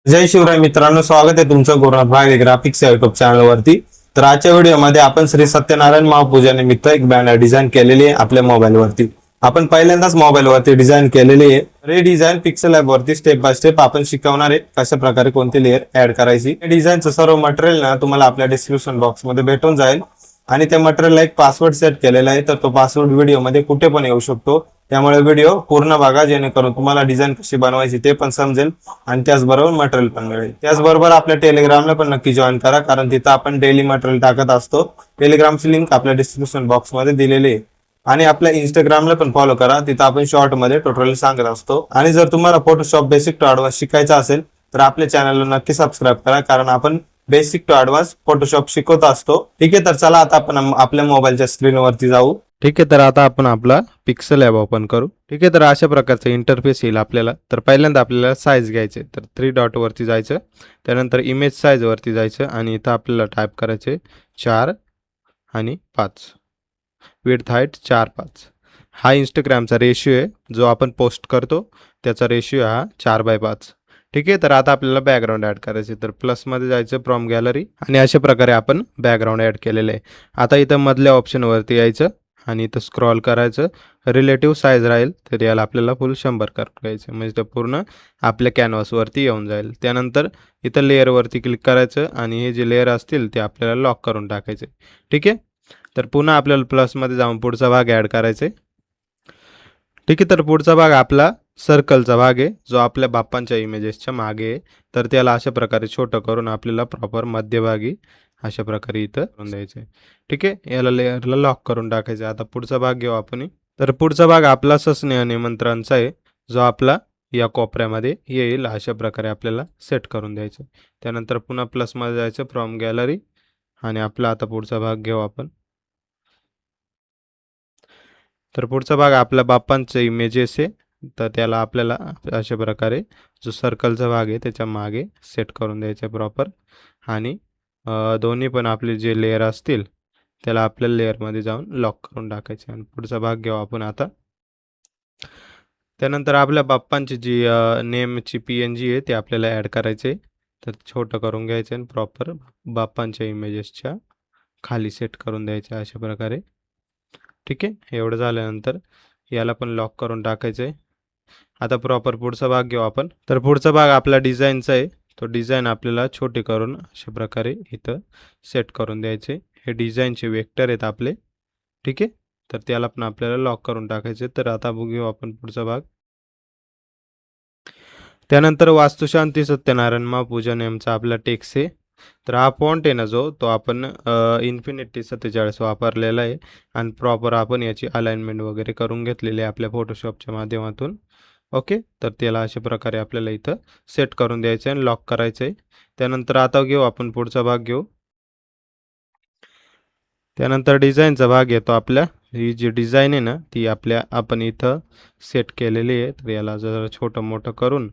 जय शिवराय मित्रांनो, स्वागत आहे तुमचं गुरुनाथ भागे ग्राफिक्स या युट्यूब चॅनलवरती। तर आजच्या व्हिडिओमध्ये आपण श्री सत्यनारायण महापूजा निमित्त एक बॅनर डिझाईन केलेली आहे आपल्या मोबाईलवरती। आपण पहिल्यांदाच मोबाईलवरती डिझाईन केलेली आहे। हे डिझाईन पिक्सल लॅब वरती स्टेप बाय स्टेप आपण शिकवणार आहे कशा प्रकारे कोणती लेअर ऍड करायची। हे डिझाईनचं सर्व मटेरियल ना तुम्हाला आपल्या डिस्क्रिप्शन बॉक्स मध्ये भेटून जाईल आणि त्या मटेरियलला एक पासवर्ड सेट केलेला आहे, तर तो पासवर्ड व्हिडिओमध्ये कुठे पण येऊ शकतो। त्यामुळे व्हिडिओ पूर्ण बघा जेणेकरून तुम्हाला डिझाईन कशी बनवायची ते पण समजेल आणि त्याचबरोबर मटेरियल पण मिळेल। त्याचबरोबर आपल्या टेलिग्रामला पण नक्की जॉईन करा, कारण तिथं आपण डेली मटेरियल टाकत असतो। टेलिग्रामची लिंक आपल्या डिस्क्रिप्शन बॉक्स मध्ये दिलेली आहे आणि आपल्या इंस्टाग्रामला पण फॉलो करा, तिथं आपण शॉर्ट मध्ये टोटली सांगत असतो। आणि जर तुम्हाला फोटोशॉप बेसिक टू ॲडव्हान्स शिकायचं असेल तर आपल्या चॅनलला नक्की सबस्क्राईब करा, कारण आपण बेसिक टू ॲडव्हान्स फोटोशॉप शिकवत असतो। ठीक आहे, तर चला आता आपण आपल्या मोबाईलच्या स्क्रीनवरती जाऊ। ठीक आहे, तर आता आपण आपला पिक्सल ॲप ओपन करू। ठीक आहे, तर अशा प्रकारचं इंटरफेस येईल आपल्याला। तर पहिल्यांदा आपल्याला साईज घ्यायचे, तर 3 डॉट वरती जायचं, त्यानंतर इमेज साईज वरती जायचं आणि इथं आपल्याला टाईप करायचे 4 आणि 5, विड्थ हाईट 4:5। हा इंस्टाग्रामचा रेशिओ आहे, जो आपण पोस्ट करतो त्याचा रेशिओ हा 4:5। ठीक आहे, तर आता आपल्याला बॅकग्राऊंड ॲड करायचे, तर प्लसमध्ये जायचं फ्रॉम गॅलरी आणि अशा प्रकारे आपण बॅकग्राऊंड ॲड केलेलं आहे। आता इथं मधल्या ऑप्शनवरती यायचं आणि इथं स्क्रॉल करायचं, रिलेटिव्ह साईज राहील तर याला आपल्याला फुल 100 करायचं, म्हणजे ते पूर्ण आपल्या कॅनव्हासवरती येऊन जाईल। त्यानंतर इथं लेअरवरती क्लिक करायचं आणि हे जे लेअर असतील ते आपल्याला लॉक करून टाकायचे। ठीक आहे, तर पुन्हा आपल्याला प्लसमध्ये जाऊन पुढचा भाग ॲड करायचा आहे। ठीक आहे, तर पुढचा भाग आपला सर्कलचा भाग आहे, जो आपल्या बाप्पांच्या इमेजेसच्या मागे आहे। तर त्याला अशा प्रकारे छोटं करून आपल्याला प्रॉपर मध्यभागी अशा प्रकारे इथं करून द्यायचं आहे। ठीक आहे, याला लेअरला लॉक करून टाकायचं। आता पुढचा भाग घेऊ आपण। तर पुढचा भाग आपला सस्नेह निमंत्रणचा आहे, जो आपला या कोपऱ्यामध्ये येईल। अशा प्रकारे आपल्याला सेट करून द्यायचं। त्यानंतर पुन्हा प्लसमध्ये जायचं फ्रॉम गॅलरी आणि आपला आता पुढचा भाग घेऊ आपण। तर पुढचा भाग आपला बाप्पांचे इमेजेस आहे, तर त्याला आपल्याला अशा प्रकारे जो सर्कलचा भाग आहे त्याच्या मागे सेट करून द्यायचा प्रॉपर आणि दोन्ही पण आपले जे लेअर असतील त्याला आपल्या लेअरमध्ये जाऊन लॉक करून टाकायचे आणि पुढचा भाग घेऊ आपण आता। त्यानंतर आपल्या बाप्पांची जी नेमची PNG आहे ते आपल्याला ॲड करायचे, तर छोटं करून घ्यायचं आणि प्रॉपर बाप्पांच्या इमेजेसच्या खाली सेट करून द्यायचे अशा प्रकारे। ठीक आहे, एवढं झाल्यानंतर याला पण लॉक करून टाकायचं आहे। आता प्रॉपर पुढचा भाग घेऊ आपण। तर पुढचा भाग आपला डिझाईनचा आहे, तो डिझाईन आपल्याला छोटे करून अशा प्रकारे इथं सेट करून द्यायचे। हे डिझाईनचे वेक्टर आहेत आपले। ठीक आहे, तर त्याला पण आपल्याला लॉक करून टाकायचे। तर आता बघू आपण पुढचा भाग। त्यानंतर वास्तुशांती सत्यनारायण महापूजा नेमचा आपला टेक्स्ट आहे। तर हा फॉन्ट आहे ना, जो तो आपण इन्फिनिटी 47 वापरलेला आहे आणि प्रॉपर आपण याची अलाइनमेंट वगैरे करून घेतलेली आहे आपल्या फोटोशॉपच्या माध्यमातून। ओके, तर त्याला अशा प्रकारे आपल्याला इथं सेट करून द्यायचं आहे आणि लॉक करायचं आहे। त्यानंतर आता घेऊ आपण पुढचा भाग घेऊ। त्यानंतर डिझाईनचा भाग येतो आपल्या। ही जी डिझाईन आहे ना ती आपण इथं सेट केलेली आहे, तर याला जरा छोटं मोठं करून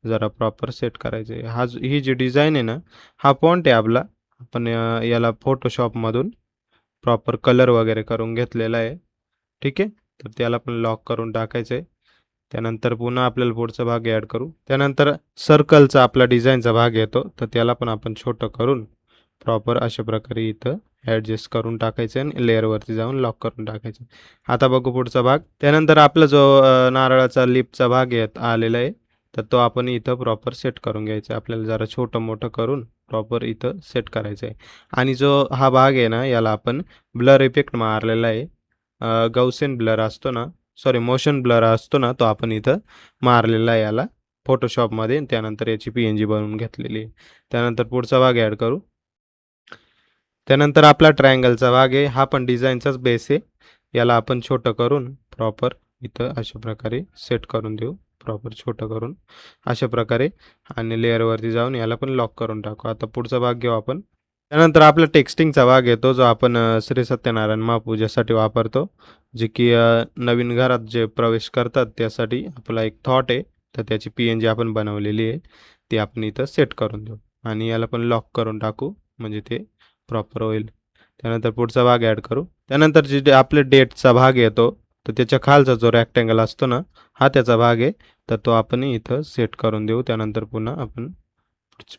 जरा प्रॉपर सेट करायचं आहे। ही जी डिझाईन आहे ना, हा फॉन्ट आहे आपला। आपण याला फोटोशॉपमधून प्रॉपर कलर वगैरे करून घेतलेला आहे। ठीक आहे, तर त्याला पण लॉक करून टाकायचं आहे। त्यानंतर पुन्हा आपल्याला पुढचा भाग ॲड करू। त्यानंतर सर्कलचा आपला डिझाईनचा भाग येतो, तर त्याला पण आपण छोटं करून प्रॉपर अशा प्रकारे इथं ॲडजस्ट करून टाकायचं आणि लेअरवरती जाऊन लॉक करून टाकायचं। आता बघू पुढचा भाग। त्यानंतर आपला जो नारळाचा लिपचा भाग आलेला आहे, तर तो आपण इथं प्रॉपर सेट करून घ्यायचा आहे। आपल्याला जरा छोटं मोठं करून प्रॉपर इथं सेट करायचं आहे आणि जो हा भाग आहे ना, याला आपण ब्लर इफेक्ट मारलेला आहे। गौसेन ब्लर असतो ना, सॉरी मोशन ब्लर असतो ना, तो आपण इथं मारलेला आहे याला फोटोशॉपमध्ये। त्यानंतर याची PNG बनवून घेतलेली आहे। त्यानंतर पुढचा भाग ॲड करू। त्यानंतर आपला ट्रायंगलचा भाग आहे, हा पण डिझाईनचाच बेस आहे। याला आपण छोटं करून प्रॉपर इथं अशा प्रकारे सेट करून देऊ, प्रॉपर छोटं करून अशा प्रकारे आणि लेअरवरती जाऊन याला पण लॉक करून टाकू। आता पुढचा भाग घेऊ आपण। त्यानंतर आपला टेक्स्टिंगचा भाग येतो, जो आपण श्री सत्यनारायण महापूजेसाठी वापरतो, जे की नवीन घरात जे प्रवेश करतात त्यासाठी आपला एक थॉट आहे, तर त्याची PNG आपण बनवलेली आहे, ती आपण इथं सेट करून देऊ आणि याला पण लॉक करून टाकू, म्हणजे ते प्रॉपर होईल। त्यानंतर पुढचा भाग ॲड करू। त्यानंतर जे आपले डेटचा भाग येतो, तर त्याच्या खालचा जो रेक्टँगल असतो ना, हा त्याचा भाग आहे, तर तो आपण इथं सेट करून देऊ। त्यानंतर पुन्हा आपण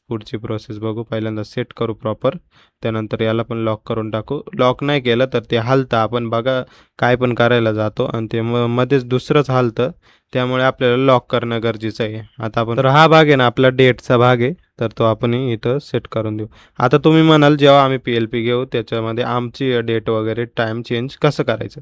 पुढची प्रोसेस बघू. पहिल्यांदा सेट करू प्रॉपर, त्यानंतर याला पण लॉक करून टाकू. लॉक नाही केलं तर ते हलतं, आपण बघा काय पण करायला जातो आणि ते मध्येच दुसरंच हलतं, त्यामुळे आपल्याला लॉक करणं गरजेचं आहे. आता आपण, तर हा भाग आहे ना आपला डेटचा भाग आहे, तर तो आपण इथं सेट करून देऊ. आता तुम्ही म्हणाल जेव्हा आम्ही PLP घेऊ त्याच्यामध्ये आमची डेट वगैरे टाईम चेंज कसं करायचं,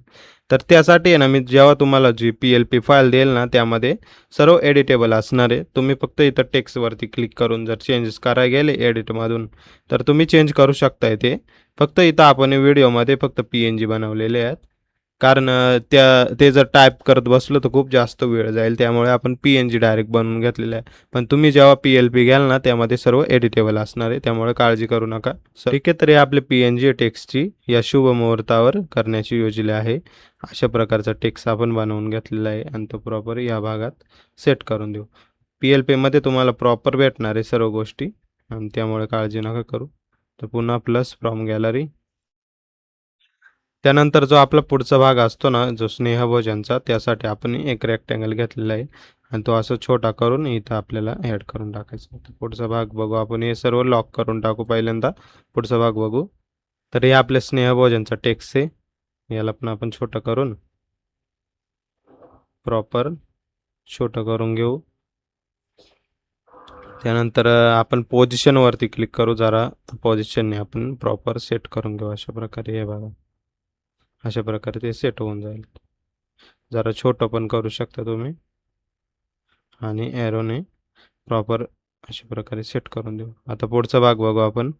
तर त्यासाठी आहे ना मी जेव्हा तुम्हाला जी PLP फाईल देईल ना त्यामध्ये सर्व एडिटेबल असणार आहे. तुम्ही फक्त इथं टेक्स्टवरती क्लिक करून जर चेंजेस करायला गेले एडिटमधून तर तुम्ही चेंज करू शकताय ते. फक्त इथं आपण व्हिडिओमध्ये फक्त PNG बनवलेले आहेत, कारण ते जर टाईप करत बसलो तर खूप जास्त वेळ जाईल, त्यामुळे आपण PNG डायरेक्ट बनवून घेतलेलं आहे. पण तुम्ही जेव्हा PLP घ्याल ना त्यामध्ये सर्व एडिटेबल असणार आहे, त्यामुळे काळजी करू नका. ठीक आहे, तर हे आपले PNG टेक्स्टची या शुभ मुहूर्तावर करण्याची योजना आहे. अशा प्रकारचा टेक्स्ट आपण बनवून घेतलेला आहे आणि तो प्रॉपर या भागात सेट करून देऊ. PLP मध्ये तुम्हाला प्रॉपर भेटणार आहे सर्व गोष्टी आणि त्यामुळे काळजी नका करू. तर पुन्हा प्लस फ्रॉम गॅलरी. त्यानंतर जो आपला पुढचा भाग असतो ना जो स्नेहभोजनचा, त्यासाठी आपण एक रेक्टँगल घेतलेला आहे आणि तो असं छोटा करून इथं आपल्याला ॲड करून टाकायचा. तर पुढचा भाग बघू आपण, हे सर्व लॉक करून टाकू पहिल्यांदा, पुढचा भाग बघू. तर हे आपल्या स्नेहभोजनचा टेक्स्ट आहे, याला पण आपण छोटं करून प्रॉपर छोटं करून घेऊ. त्यानंतर आपण पोझिशनवरती क्लिक करू, जरा पोझिशनने आपण प्रॉपर सेट करून घेऊ. अशा प्रकारे हे बघा, अशा प्रकारे ते सेट होऊन जाईल. जरा छोटं पण करू शकता तुम्ही आणि ॲरोने प्रॉपर अशा प्रकारे सेट करून देऊ. आता पुढचा भाग बघू आपण.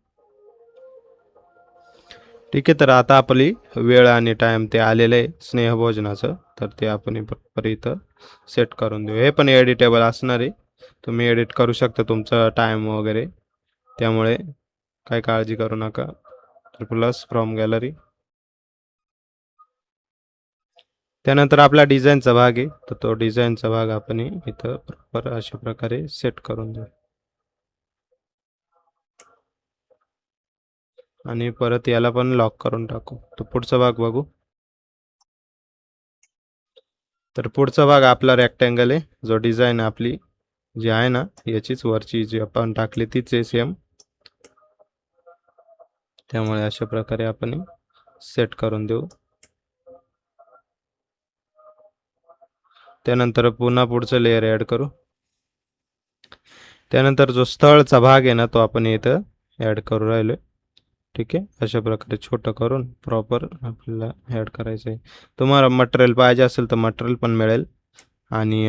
ठीक आहे, तर आता आपली वेळ आणि टाईम ते आलेलं आहे स्नेहभोजनाचं, तर ते आपण प्रॉपर इथं सेट करून देऊ. हे पण एडिटेबल असणार आहे, तुम्ही एडिट करू शकता तुमचा टाईम वगैरे, त्यामुळे काय काळजी करू नका. तर प्लस फ्रॉम गॅलरी. त्यानंतर आपला डिझाईनचा भाग आहे, तर तो डिझाईनचा भाग आपण इथं प्रॉपर अशा प्रकारे सेट करून देऊ आणि परत याला पण लॉक करून टाकू. तर पुढचा भाग बघू. तर पुढचा भाग आपला रेक्टँगल आहे, जो डिझाईन आपली जी आहे ना याचीच वरची जी आपण टाकली तीच आहे सेम, त्यामुळे अशा प्रकारे आपण सेट करून देऊ. त्यानंतर पुन्हा पुढचं लेअर ॲड करू. त्यानंतर जो स्थळचा भाग आहे ना तो आपण इथं ॲड करू राहिलो. ठीक आहे, अशा प्रकारे छोटं करून प्रॉपर आपल्याला ॲड करायचं आहे. तुम्हाला मटेरियल पाहिजे असेल तर मटेरियल पण मिळेल आणि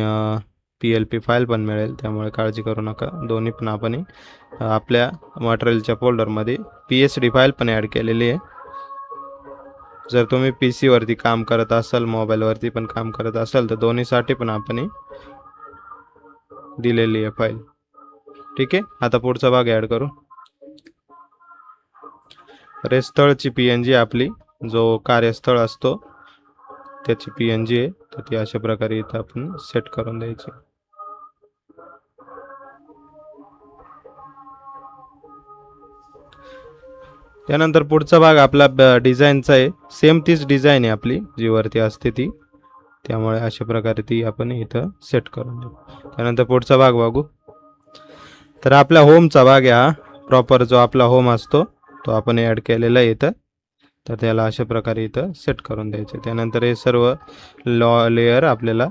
PLP फाईल पण मिळेल, त्यामुळे काळजी करू नका. दोन्ही पण आपण आपल्या मटेरियलच्या फोल्डरमध्ये PSD फाईल पण ॲड केलेली आहे. जर तुम्ही PC वरती काम करत असाल, मोबाईलवरती पण काम करत असाल, तर दोन्हीसाठी पण आपण दिलेली आहे फाईल. ठीक आहे, आता पुढचा भाग ॲड करू. तर स्थळची PNG आपली, जो कार्यस्थळ असतो त्याची PNG आहे, तर ती अशा प्रकारे इथं आपण सेट करून द्यायची. त्यानंतर पुढचा भाग आपला डिझाईनचा आहे, सेम तीच डिझाईन आहे आपली जी वरती असते ती, त्यामुळे अशा प्रकारे ती आपण इथं सेट करून देऊ. त्यानंतर पुढचा भाग बघू. तर आपला होमचा भाग आहे हा, प्रॉपर जो आपला होम असतो तो आपण ॲड केलेला आहे इथं, तर त्याला अशा प्रकारे इथं सेट करून द्यायचे. त्यानंतर हे सर्व लेअर आपल्याला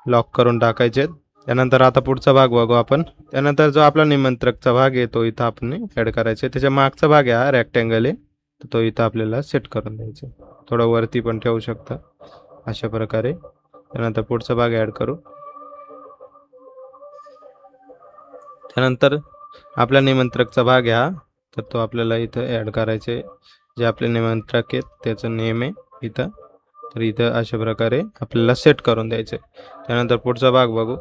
लॉक करून टाकायचे. त्यानंतर आता पुढचा भाग बघू आपण. त्यानंतर जो आपला निमंत्रकचा भाग आहे तो इथं आपण ॲड करायचा. त्याच्या मागचा भाग आहे हा रेक्टँगल आहे, तर तो इथं आपल्याला सेट करून द्यायचा. थोडं वरती पण ठेवू शकता अशा प्रकारे. त्यानंतर पुढचा भाग ॲड करू. त्यानंतर आपला निमंत्रकचा भाग आहे हा, तर तो आपल्याला इथं ॲड करायचा आहे. जे आपले निमंत्रक आहेत त्याचं नेम आहे इथं, तर इथं अशा प्रकारे आपल्याला सेट करून द्यायचं आहे. त्यानंतर पुढचा भाग बघू.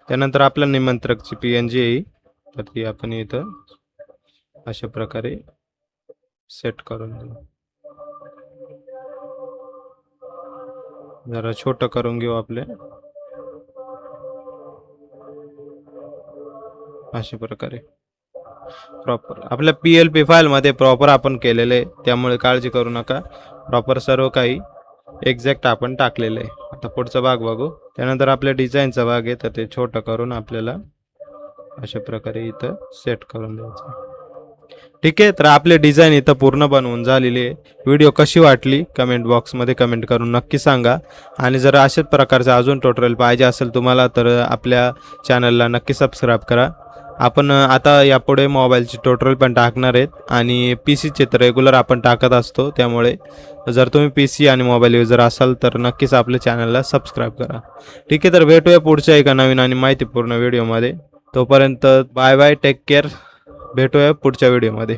त्यानंतर आपल्या निमंत्रकची PNG आहे, तर ती आपण इथं अशा प्रकारे सेट करून देऊ. जरा छोटं करून घेऊ आपले अशा प्रकारे. प्रॉपर आपल्या PLP फाईलमध्ये प्रॉपर आपण केलेले आहे, त्यामुळे काळजी करू नका. प्रॉपर सर्व काही एक्झॅक्ट आपण टाकलेलं आहे. आता पुढचा भाग बघू. त्यानंतर आपल्या डिझाईनचा भाग आहे तर ते छोटं करून आपल्याला अशा प्रकारे इथं सेट करून द्यायचं. ठीक आहे, तर आपले डिझाईन इथं पूर्ण बनवून झालेली आहे. व्हिडिओ कशी वाटली कमेंट बॉक्समध्ये कमेंट करून नक्की सांगा. आणि जर अशाच प्रकारचं अजून ट्युटोरियल पाहिजे असेल तुम्हाला तर आपल्या चॅनलला नक्की सबस्क्राईब करा. आपण आता यापुढे मोबाईलचे ट्युटोरियल पण टाकणार आहेत आणि PC तर रेग्युलर आपण टाकत असतो. त्यामुळे जर तुम्ही PC आणि मोबाईल युजर असाल तर नक्कीच आपल्या चॅनलला सबस्क्राईब करा. ठीक आहे, तर भेटूया पुढच्या एका नवीन आणि माहितीपूर्ण व्हिडिओमध्ये. तोपर्यंत बाय बाय, टेक केअर. भेटूया पुढच्या व्हिडिओमध्ये.